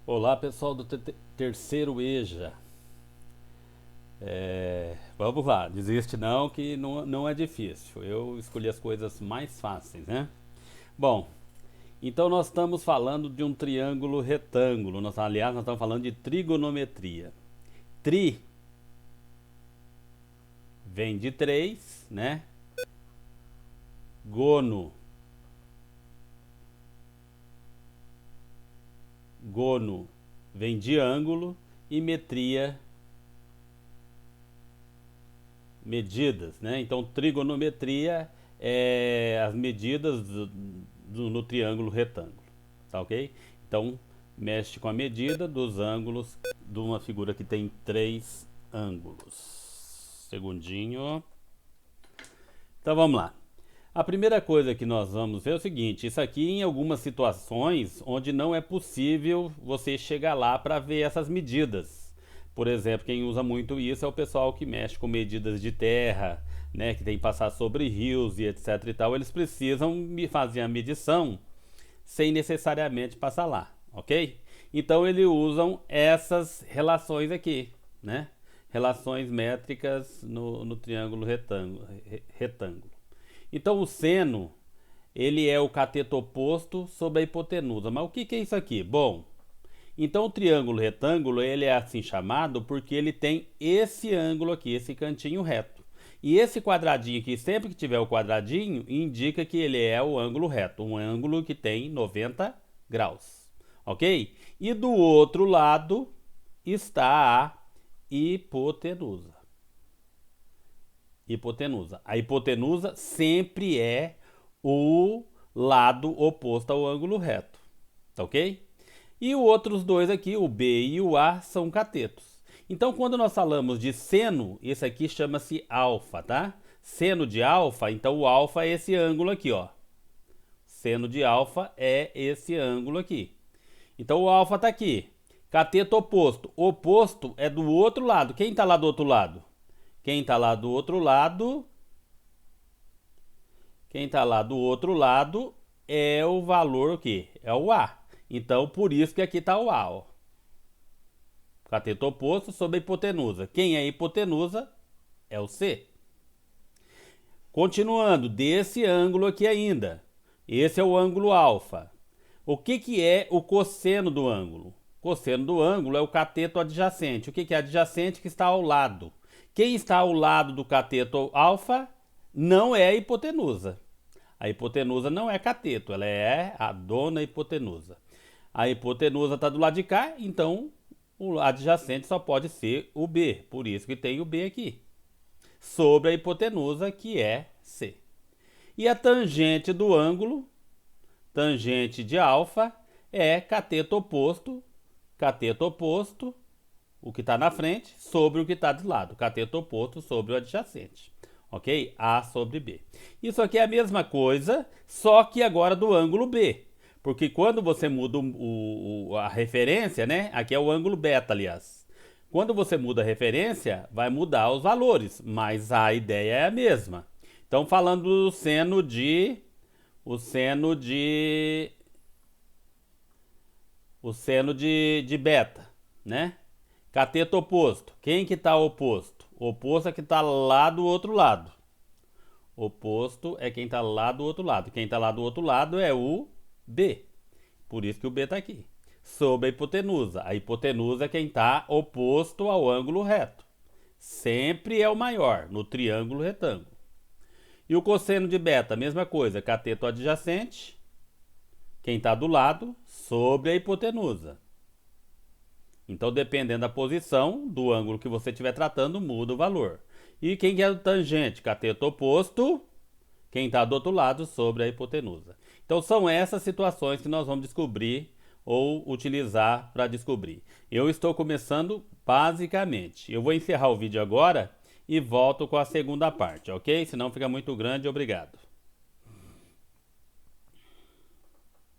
Olá pessoal do terceiro EJA. Vamos lá, desiste não que não é difícil. Eu escolhi as coisas mais fáceis, né? Bom, então nós estamos falando de um triângulo retângulo. Aliás, nós estamos falando de trigonometria. Tri vem de 3, né? Gono. Gono vem de ângulo e metria, medidas, né? Então, trigonometria é as medidas no triângulo retângulo, tá ok? Então, mexe com a medida dos ângulos de uma figura que tem 3 ângulos. Segundinho. Então, vamos lá. A primeira coisa que nós vamos ver é o seguinte: isso aqui em algumas situações onde não é possível você chegar lá para ver essas medidas. Por exemplo, quem usa muito isso é o pessoal que mexe com medidas de terra, né, que tem que passar sobre rios e etc e tal. Eles precisam fazer a medição sem necessariamente passar lá, ok? Então eles usam essas relações aqui, né? Relações métricas no triângulo retângulo. Então o seno, ele é o cateto oposto sobre a hipotenusa. Mas o que é isso aqui? Bom, então o triângulo retângulo, ele é assim chamado porque ele tem esse ângulo aqui, esse cantinho reto. E esse quadradinho aqui, sempre que tiver o quadradinho, indica que ele é o ângulo reto, um ângulo que tem 90 graus, ok? E do outro lado está a hipotenusa. A hipotenusa sempre é o lado oposto ao ângulo reto, tá ok? E os outros dois aqui, o B e o A, são catetos. Então, quando nós falamos de seno, esse aqui chama-se alfa, tá? Seno de alfa, então o alfa é esse ângulo aqui, ó. Seno de alfa é esse ângulo aqui. Então, o alfa tá aqui. Cateto oposto. Oposto é do outro lado. Quem tá lá do outro lado? Quem tá lá do outro lado... Quem tá lá do outro lado é o valor o quê? É o A. Então, por isso que aqui está o A, ó. Cateto oposto sobre a hipotenusa. Quem é a hipotenusa? É o C. Continuando, desse ângulo aqui ainda. Esse é o ângulo alfa. O que é o cosseno do ângulo? O cosseno do ângulo é o cateto adjacente. O que é adjacente? Que está ao lado. Quem está ao lado do cateto alfa não é a hipotenusa. A hipotenusa não é cateto, ela é a dona hipotenusa. A hipotenusa está do lado de cá, então o adjacente só pode ser o B. Por isso que tem o B aqui. Sobre a hipotenusa, que é C. E a tangente do ângulo, tangente de alfa, é cateto oposto, o que está na frente, sobre o que está do lado. Cateto oposto sobre o adjacente. Ok? A sobre B. Isso aqui é a mesma coisa, só que agora do ângulo B. Porque quando você muda a referência, né? Aqui é o ângulo beta, aliás. Quando você muda a referência, vai mudar os valores, mas a ideia é a mesma. Então, falando do seno de... O seno de beta, né? Cateto oposto. Quem que está oposto? O oposto é que está lá do outro lado. Oposto é quem está lá do outro lado. Quem está lá do outro lado é o B. Por isso que o B está aqui. Sobre a hipotenusa. A hipotenusa é quem está oposto ao ângulo reto. Sempre é o maior no triângulo retângulo. E o cosseno de beta, mesma coisa. Cateto adjacente. Quem está do lado, sobre a hipotenusa. Então, dependendo da posição do ângulo que você estiver tratando, muda o valor. E quem é o tangente? Cateto oposto, quem está do outro lado, sobre a hipotenusa. Então, são essas situações que nós vamos descobrir ou utilizar para descobrir. Eu estou começando basicamente. Eu vou encerrar o vídeo agora e volto com a segunda parte, ok? Senão fica muito grande. Obrigado.